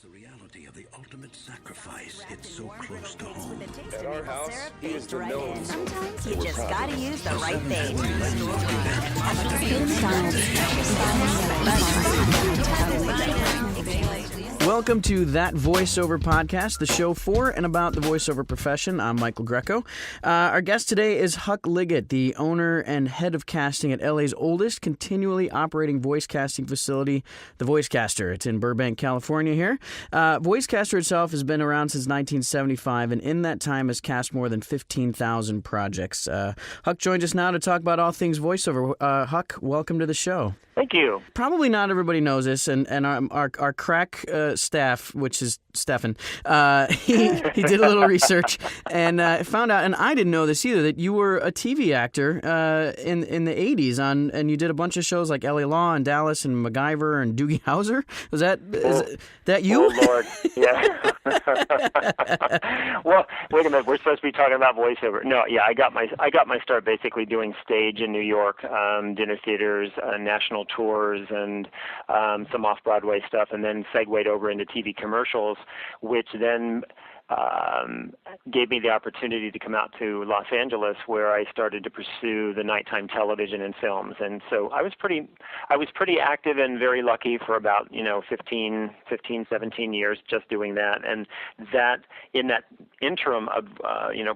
the reality of the ultimate sacrifice hits so close to home. At our house, he is the villain. Sometimes you just gotta use the right thing. Welcome to That Voiceover Podcast, the show for and about the voiceover profession. I'm Michael Greco. Our guest today is Huck Liggett, the owner and head of casting at LA's oldest continually operating voice casting facility, the Voicecaster. It's in Burbank, California here. Voicecaster itself has been around since 1975, and in that time has cast more than 15,000 projects. Huck joins us now to talk about all things voiceover. Huck, welcome to the show. Thank you. Probably not everybody knows this, and our crack staff, which is Stefan, he did a little research and found out, and I didn't know this either, that you were a TV actor in the 80s, and you did a bunch of shows like LA Law and Dallas and MacGyver and Doogie Howser. Was that that you? Oh, Lord. Yeah. Well, wait a minute. We're supposed to be talking about voiceover. No, yeah, I got my start basically doing stage in New York, dinner theaters, national tours, and some off-Broadway stuff, and then segued over into TV commercials, which then gave me the opportunity to come out to Los Angeles, where I started to pursue the nighttime television and films. And so I was pretty active and very lucky for about 15, 17 years just doing that. And that in that interim of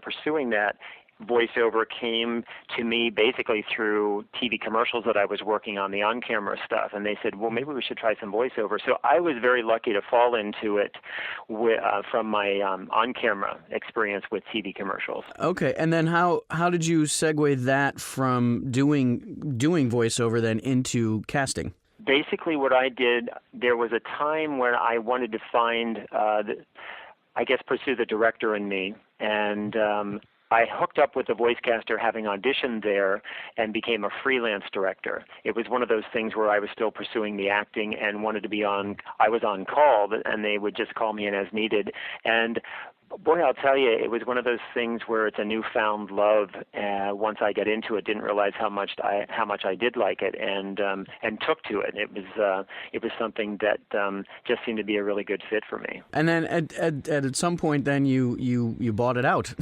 pursuing that, voiceover came to me basically through TV commercials that I was working on, the on-camera stuff, and they said, well, maybe we should try some voiceover. So I was very lucky to fall into it from my on-camera experience with TV commercials. Okay, and then how did you segue that from doing voiceover then into casting? Basically what I did, there was a time when I wanted to find, pursue the director in me, and I hooked up with the Voicecaster, having auditioned there, and became a freelance director. It was one of those things where I was still pursuing the acting and wanted to be I was on call, and they would just call me in as needed. And boy, I'll tell you, it was one of those things where it's a newfound love. Once I got into it, didn't realize how much I did like it, and took to it. It was something that just seemed to be a really good fit for me. And then at some point, then you bought it out.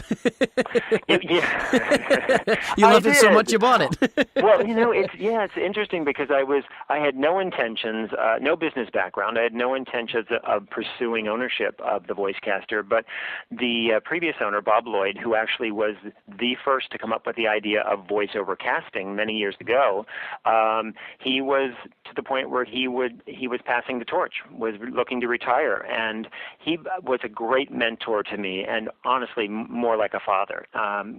You loved it so much you bought it. Well, it's interesting because I had no intentions, no business background. I had no intentions of pursuing ownership of the Voicecaster, but the previous owner, Bob Lloyd, who actually was the first to come up with the idea of voiceover casting many years ago, he was to the point where he was passing the torch, was looking to retire, and he was a great mentor to me, and honestly, more like a father.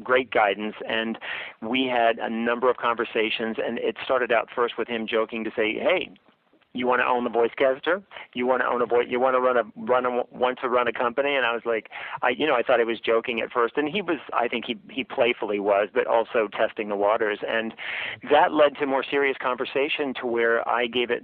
Great guidance, and we had a number of conversations, and it started out first with him joking to say, hey, you want to own the Voicecaster? You want to own you want to run a company? And I was like, I thought he was joking at first, and I think he playfully was, but also testing the waters, and that led to more serious conversation to where I gave it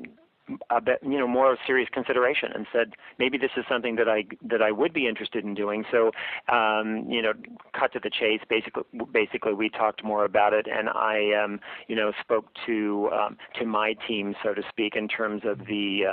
a bit, more serious consideration, and said maybe this is something that I would be interested in doing. So, cut to the chase. Basically, we talked more about it, and I, spoke to my team, so to speak, in terms of the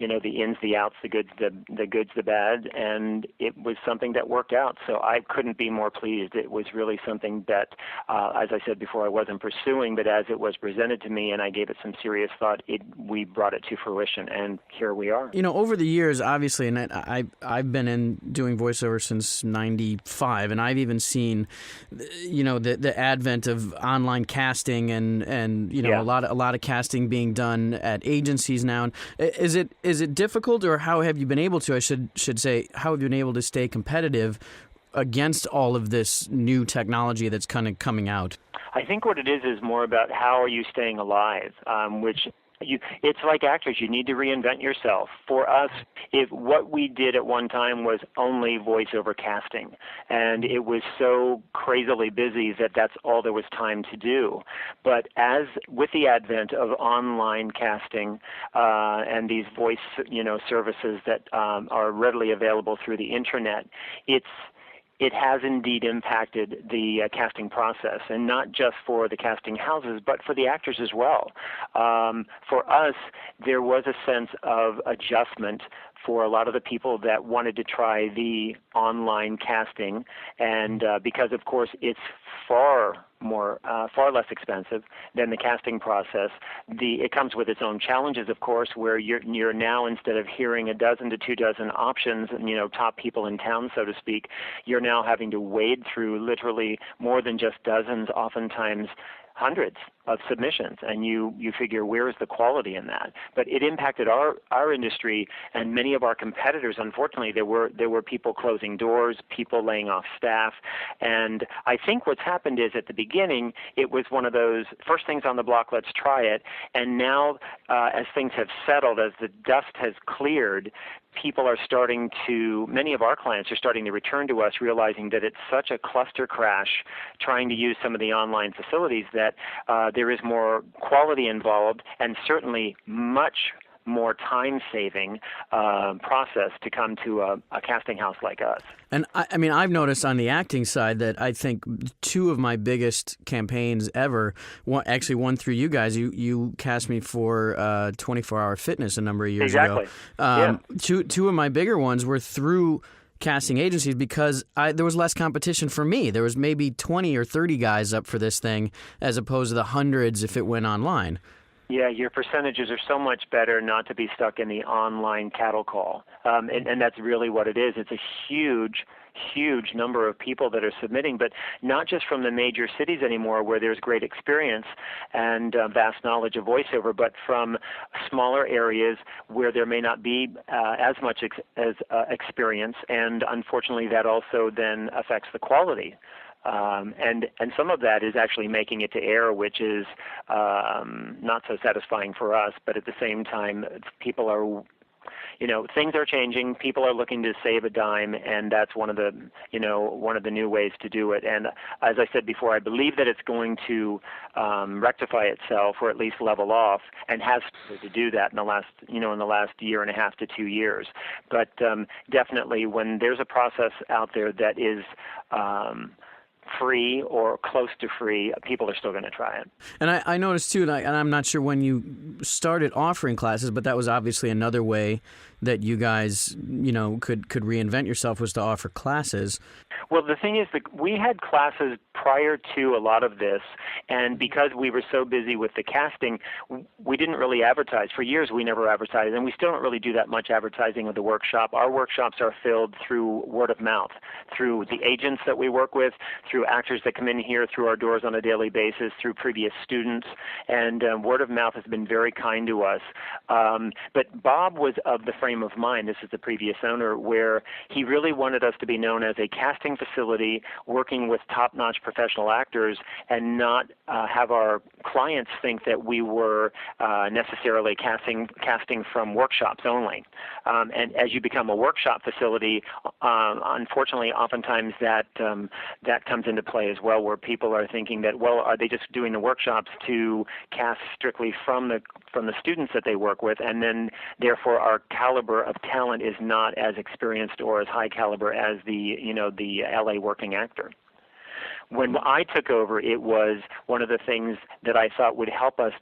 ins, the outs, the goods, the bad, and it was something that worked out. So I couldn't be more pleased. It was really something that, as I said before, I wasn't pursuing, but as it was presented to me, and I gave it some serious thought, we brought it to fruition, and here we are. Over the years, obviously, and I've been doing voiceover since '95, and I've even seen, the advent of online casting and a lot of casting being done at agencies now. Is it difficult, or how have you been able to? I should say, how have you been able to stay competitive against all of this new technology that's kind of coming out? I think what it is more about how are you staying alive, which. It's like actors. You need to reinvent yourself. For us, what we did at one time was only voiceover casting, and it was so crazily busy that that's all there was time to do. But with the advent of online casting and these voice, services that are readily available through the internet, it has indeed impacted the casting process, and not just for the casting houses, but for the actors as well. For us, there was a sense of adjustment for a lot of the people that wanted to try the online casting, and because, of course, it's far less expensive than the casting process. It comes with its own challenges, of course, where you're now, instead of hearing a dozen to 24 options, and top people in town, so to speak, you're now having to wade through literally more than just dozens, oftentimes hundreds of submissions, and you figure, where is the quality in that? But it impacted our industry and many of our competitors. Unfortunately, there were people closing doors, people laying off staff, and I think what's happened is, at the beginning, it was one of those first things on the block, let's try it, and now as things have settled, as the dust has cleared, many of our clients are starting to return to us, realizing that it's such a cluster crash trying to use some of the online facilities that there is more quality involved, and certainly much more time-saving process to come to a casting house like us. And I mean, I've noticed on the acting side that I think two of my biggest campaigns ever, one through you guys. You cast me for 24-Hour Fitness a number of years ago. Exactly. Two of my bigger ones were through casting agencies because there was less competition for me. There was maybe 20 or 30 guys up for this thing as opposed to the hundreds if it went online. Yeah, your percentages are so much better not to be stuck in the online cattle call. And that's really what it is. It's a huge number of people that are submitting, but not just from the major cities anymore where there's great experience and vast knowledge of voiceover, but from smaller areas where there may not be as much experience, and unfortunately that also then affects the quality. And some of that is actually making it to air, which is not so satisfying for us, but at the same time, people are, things are changing. People are looking to save a dime, and that's one of the new ways to do it. And as I said before, I believe that it's going to rectify itself, or at least level off, and has started to do that in the last year and a half to 2 years. But definitely, when there's a process out there that is free or close to free, people are still going to try it. And I noticed too, and I'm not sure when you started offering classes, but that was obviously another way that you guys, could reinvent yourself, was to offer classes. Well, the thing is that we had classes prior to a lot of this, and because we were so busy with the casting, we didn't really advertise. For years, we never advertised, and we still don't really do that much advertising of the workshop. Our workshops are filled through word of mouth, through the agents that we work with, through actors that come in here through our doors on a daily basis, through previous students, and word of mouth has been very kind to us. But Bob was of the frame of mind, this is the previous owner, where he really wanted us to be known as a casting facility working with top-notch professional actors, and not have our clients think that we were necessarily casting from workshops only. And as you become a workshop facility, unfortunately, oftentimes that comes into play as well, where people are thinking that, well, are they just doing the workshops to cast strictly from the students that they work with, and then therefore our caliber of talent is not as experienced or as high caliber as the LA working actor. When I took over, it was one of the things that I thought would help us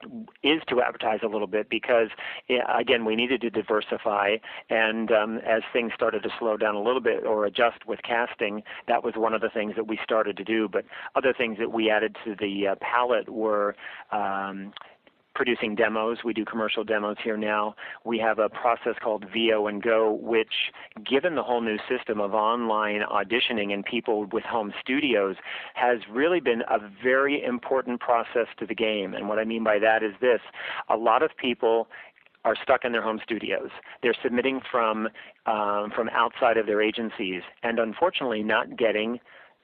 is to advertise a little bit, because, again, we needed to diversify, and as things started to slow down a little bit or adjust with casting, that was one of the things that we started to do. But other things that we added to the palette were producing demos. We do commercial demos here now. We have a process called VO and Go, which, given the whole new system of online auditioning and people with home studios, has really been a very important process to the game. And what I mean by that is this: a lot of people are stuck in their home studios. They're submitting from outside of their agencies, and unfortunately not getting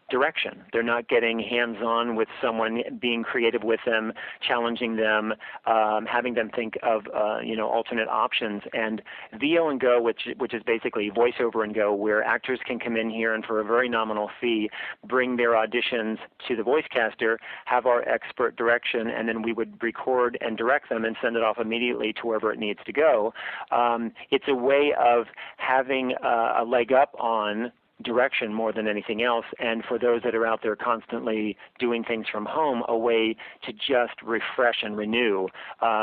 direction. They're not getting hands-on with someone, being creative with them, challenging them, having them think of alternate options. And VO and Go, which is basically Voiceover and Go, where actors can come in here and for a very nominal fee bring their auditions to the voicecaster, have our expert direction, and then we would record and direct them and send it off immediately to wherever it needs to go. It's a way of having a leg up on direction more than anything else, and for those that are out there constantly doing things from home, a way to just refresh and renew,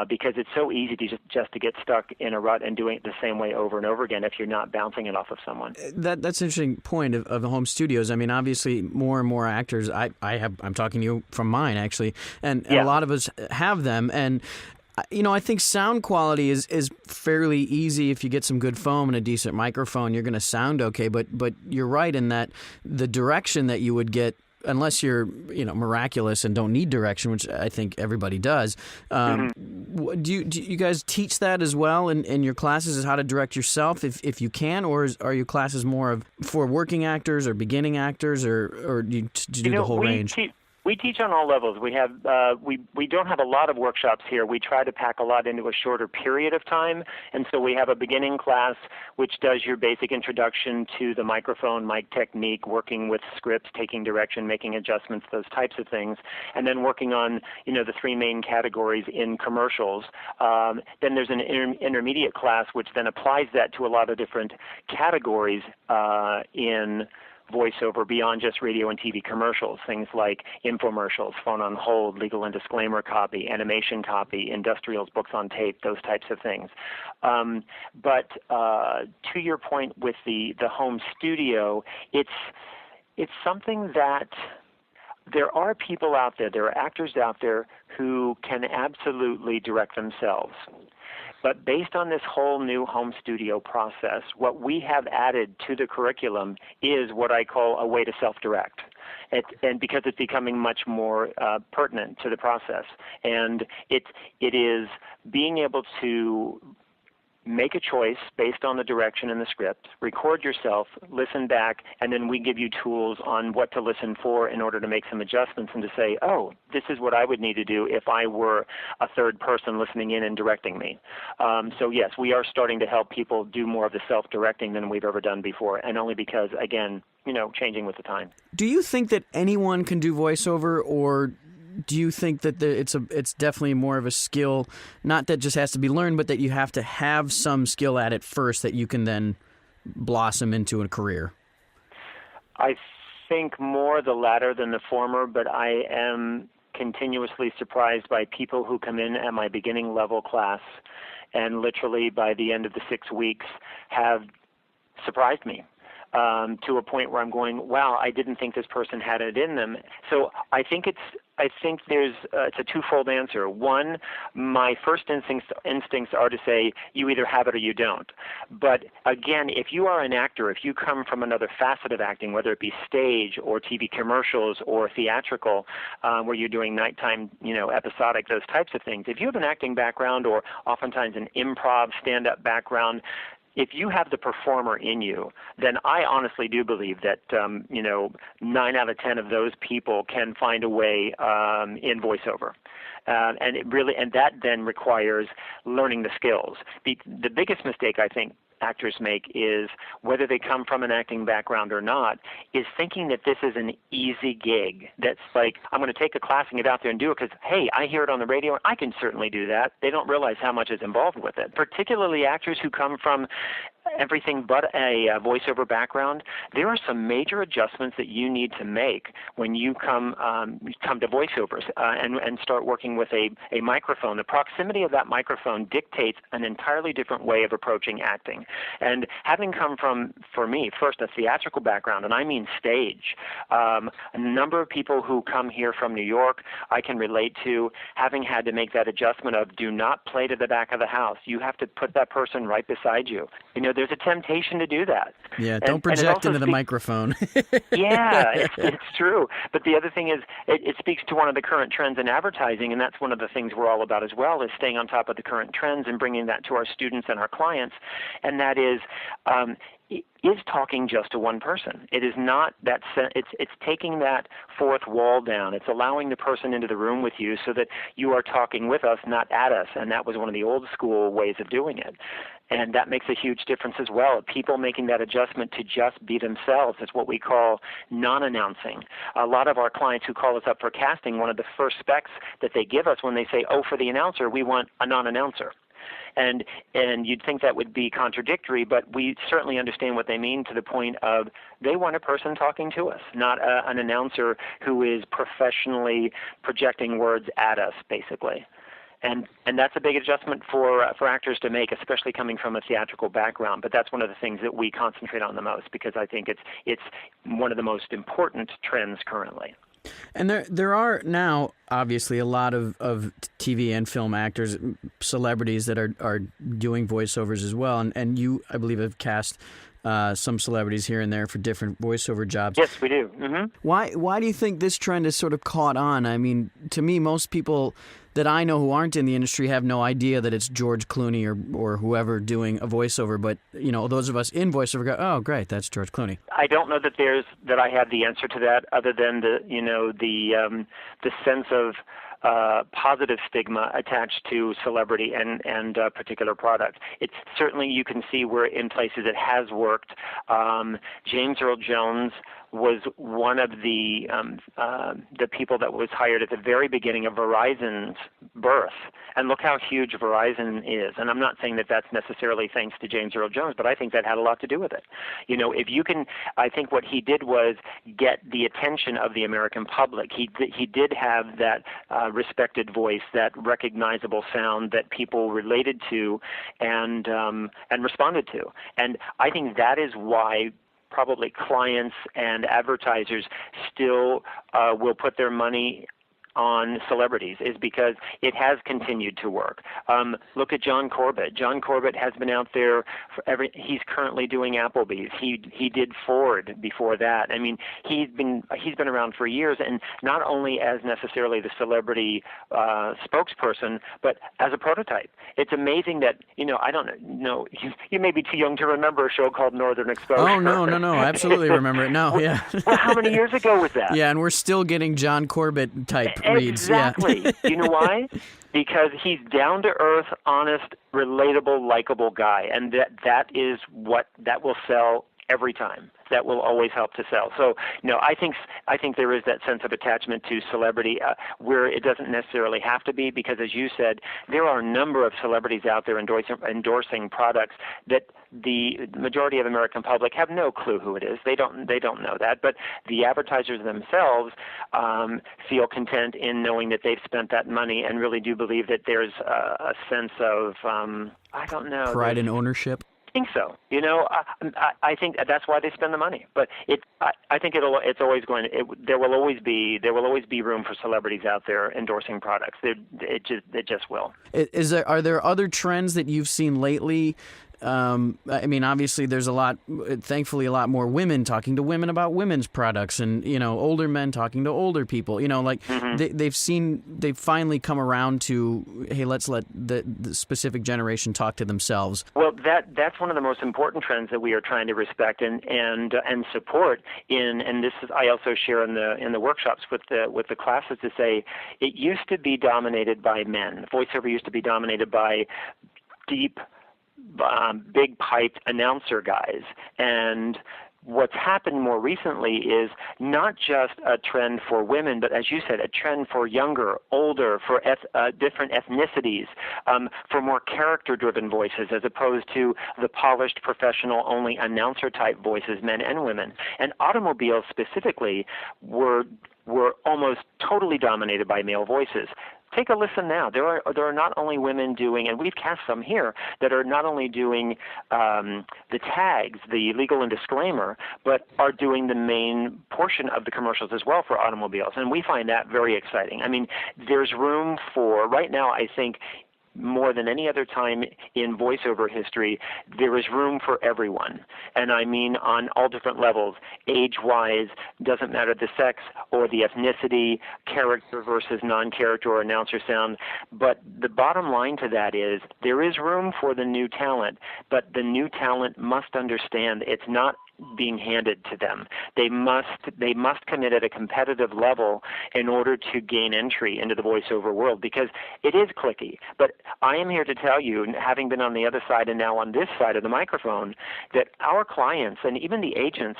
because it's so easy to just to get stuck in a rut and doing it the same way over and over again if you're not bouncing it off of someone. That's an interesting point of the home studios. I mean, obviously, more and more actors. I'm talking to you from mine actually, and a lot of us have them. And I think sound quality is fairly easy if you get some good foam and a decent microphone. You're going to sound okay. But you're right in that the direction that you would get, unless you're miraculous and don't need direction, which I think everybody does. Do you guys teach that as well in your classes, is how to direct yourself if you can, or are your classes more for working actors or beginning actors, or do you do the whole range? We teach on all levels. We have we don't have a lot of workshops here. We try to pack a lot into a shorter period of time, and so we have a beginning class which does your basic introduction to the microphone, mic technique, working with scripts, taking direction, making adjustments, those types of things, and then working on the three main categories in commercials. Then there's an intermediate class which then applies that to a lot of different categories in voiceover beyond just radio and TV commercials, things like infomercials, phone on hold, legal and disclaimer copy, animation copy, industrials, books on tape, those types of things. But to your point with the home studio, it's something that there are people out there are actors out there who can absolutely direct themselves. But based on this whole new home studio process, what we have added to the curriculum is what I call a way to self-direct. And because it's becoming much more pertinent to the process. And it is being able to make a choice based on the direction in the script, record yourself, listen back, and then we give you tools on what to listen for in order to make some adjustments and to say, oh, this is what I would need to do if I were a third person listening in and directing me. So yes, we are starting to help people do more of the self-directing than we've ever done before, and only because, again, changing with the time. Do you think that anyone can do voiceover, or do you think that it's definitely more of a skill, not that just has to be learned, but that you have to have some skill at it first that you can then blossom into a career? I think more the latter than the former, but I am continuously surprised by people who come in at my beginning level class and literally by the end of the 6 weeks have surprised me. To a point where I'm going, wow, I didn't think this person had it in them. So I think there's it's a twofold answer. One, my first instincts are to say you either have it or you don't. But again, if you are an actor, if you come from another facet of acting, whether it be stage or TV commercials or theatrical, where you're doing nighttime, episodic, those types of things, if you have an acting background or oftentimes an improv, stand-up background, if you have the performer in you, then I honestly do believe that 9 out of 10 of those people can find a way in voiceover. And that then requires learning the skills. The biggest mistake I think actors make is, whether they come from an acting background or not, is thinking that this is an easy gig. That's like, I'm going to take a class and get out there and do it because, hey, I hear it on the radio and I can certainly do that. They don't realize how much is involved with it. Particularly actors who come from everything but a voiceover background, there are some major adjustments that you need to make when you come to voiceovers and start working with a microphone. The proximity of that microphone dictates an entirely different way of approaching acting. And having come from, for me, first a theatrical background, and I mean stage, a number of people who come here from New York I can relate to having had to make that adjustment of, do not play to the back of the house. You have to put that person right beside you. There's a temptation to do that. Yeah, don't project into the microphone. Yeah, it's true. But the other thing is, it speaks to one of the current trends in advertising, and that's one of the things we're all about as well, is staying on top of the current trends and bringing that to our students and our clients. And that is talking just to one person. It is not that. It's taking that fourth wall down. It's allowing the person into the room with you so that you are talking with us, not at us. And that was one of the old school ways of doing it. And that makes a huge difference as well. People making that adjustment to just be themselves is what we call non-announcing. A lot of our clients who call us up for casting, one of the first specs that they give us when they say, oh, for the announcer, we want a non-announcer. And you'd think that would be contradictory, but we certainly understand what they mean to the point of they want a person talking to us, not an announcer who is professionally projecting words at us, basically. And that's a big adjustment for actors to make, especially coming from a theatrical background. But that's one of the things that we concentrate on the most because I think it's one of the most important trends currently. And there are now obviously a lot of TV and film actors, celebrities that are doing voiceovers as well. And you, I believe, have cast some celebrities here and there for different voiceover jobs. Yes, we do. Mm-hmm. Why do you think this trend has sort of caught on? I mean, to me, most people that I know who aren't in the industry have no idea that it's George Clooney or whoever doing a voiceover. But those of us in voiceover go, "Oh, great, that's George Clooney." I don't know that I have the answer to that, other than the sense of positive stigma attached to celebrity and particular product. It's certainly, you can see where in places it has worked. James Earl Jones was one of the people that was hired at the very beginning of Verizon's birth. And look how huge Verizon is. And I'm not saying that that's necessarily thanks to James Earl Jones, but I think that had a lot to do with it. If you can, I think what he did was get the attention of the American public. He did have that respected voice, that recognizable sound that people related to and responded to. And I think that is why probably clients and advertisers still will put their money on celebrities, is because it has continued to work. Look at John Corbett. John Corbett has been out there he's currently doing Applebee's. He did Ford before that. I mean, he's been around for years, and not only as necessarily the celebrity spokesperson, but as a prototype. It's amazing that, I don't know, you may be too young to remember a show called Northern Exposure. Oh, no, I absolutely remember it. No, yeah. Well, how many years ago was that? Yeah, and we're still getting John Corbett type reads. Exactly. Yeah. You know why? Because he's down-to-earth, honest, relatable, likable guy, and that is what that will sell every time. That will always help to sell. So, I think there is that sense of attachment to celebrity where it doesn't necessarily have to be, because, as you said, there are a number of celebrities out there endorsing products that the majority of the American public have no clue who it is. They don't know that. But the advertisers themselves feel content in knowing that they've spent that money and really do believe that there's a sense of pride and ownership. I think so. I think that's why they spend the money. But I think it's always going to. There will always be room for celebrities out there endorsing products. It just will. Are there other trends that you've seen lately? I mean, obviously, there's thankfully, a lot more women talking to women about women's products, and older men talking to older people. Mm-hmm. They've finally come around to, hey, let's let the specific generation talk to themselves. Well, that's one of the most important trends that we are trying to respect and support in. And this is, I also share in the workshops with the classes, to say it used to be dominated by men. Voiceover used to be dominated by deep, big piped announcer guys. And what's happened more recently is not just a trend for women, but, as you said, a trend for younger, older, for different ethnicities, for more character-driven voices, as opposed to the polished, professional-only announcer-type voices, men and women. And automobiles specifically were almost totally dominated by male voices. Take a listen now. There are not only women doing, and we've cast some here, that are not only doing the tags, the legal and disclaimer, but are doing the main portion of the commercials as well for automobiles. And we find that very exciting. I mean, there's room for, right now, I think, more than any other time in voiceover history, there is room for everyone. And I mean on all different levels, age-wise, doesn't matter the sex or the ethnicity, character versus non-character or announcer sound. But the bottom line to that is there is room for the new talent, but the new talent must understand it's not being handed to them. They must commit at a competitive level in order to gain entry into the voiceover world, because it is cliquey. But I am here to tell you, having been on the other side and now on this side of the microphone, that our clients and even the agents,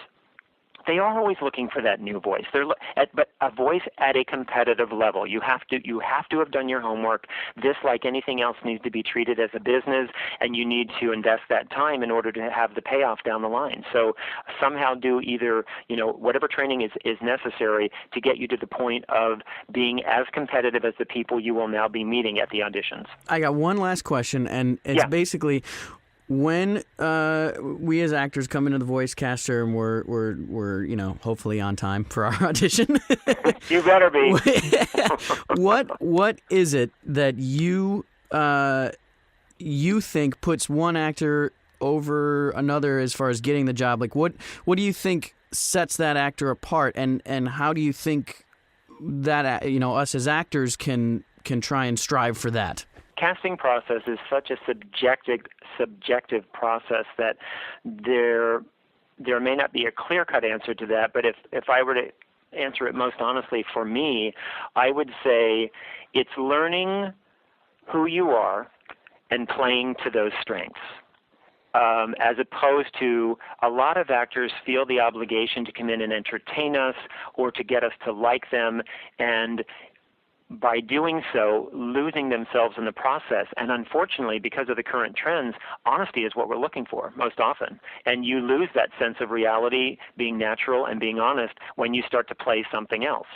they are always looking for that new voice. But a voice at a competitive level. You have to have done your homework. This, like anything else, needs to be treated as a business, and you need to invest that time in order to have the payoff down the line. So somehow do either, whatever training is necessary to get you to the point of being as competitive as the people you will now be meeting at the auditions. I got one last question, and it's basically, when we as actors come into the Voicecaster and we're hopefully on time for our audition. You better be. What is it that you think puts one actor over another as far as getting the job? Like what do you think sets that actor apart, and how do you think that us as actors can try and strive for that? Casting process is such a subjective process that there may not be a clear-cut answer to that, but if I were to answer it most honestly for me, I would say it's learning who you are and playing to those strengths. As opposed to a lot of actors feel the obligation to come in and entertain us or to get us to like them, and by doing so, losing themselves in the process. And unfortunately, because of the current trends, honesty is what we're looking for most often. And you lose that sense of reality, being natural and being honest, when you start to play something else.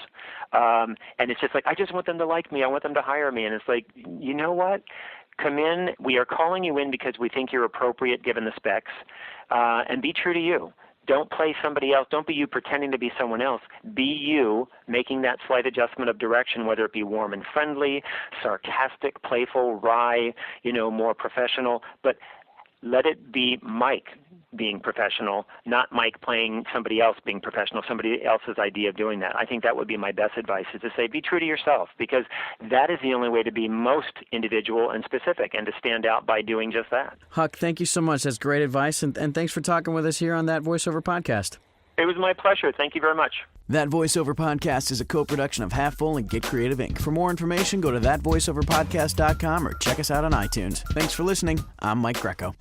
And it's just like, I just want them to like me. I want them to hire me. And it's like, you know what? Come in. We are calling you in because we think you're appropriate given the specs. And be true to you. Don't play somebody else. Don't be you pretending to be someone else. Be you, making that slight adjustment of direction, whether it be warm and friendly, sarcastic, playful, wry, more professional. But let it be Mike being professional, not Mike playing somebody else being professional, somebody else's idea of doing that. I think that would be my best advice, is to say be true to yourself, because that is the only way to be most individual and specific and to stand out by doing just that. Huck, thank you so much. That's great advice, and thanks for talking with us here on That Voiceover Podcast. It was my pleasure. Thank you very much. That Voiceover Podcast is a co-production of Half Full and Get Creative Inc. For more information, go to thatvoiceoverpodcast.com or check us out on iTunes. Thanks for listening. I'm Mike Greco.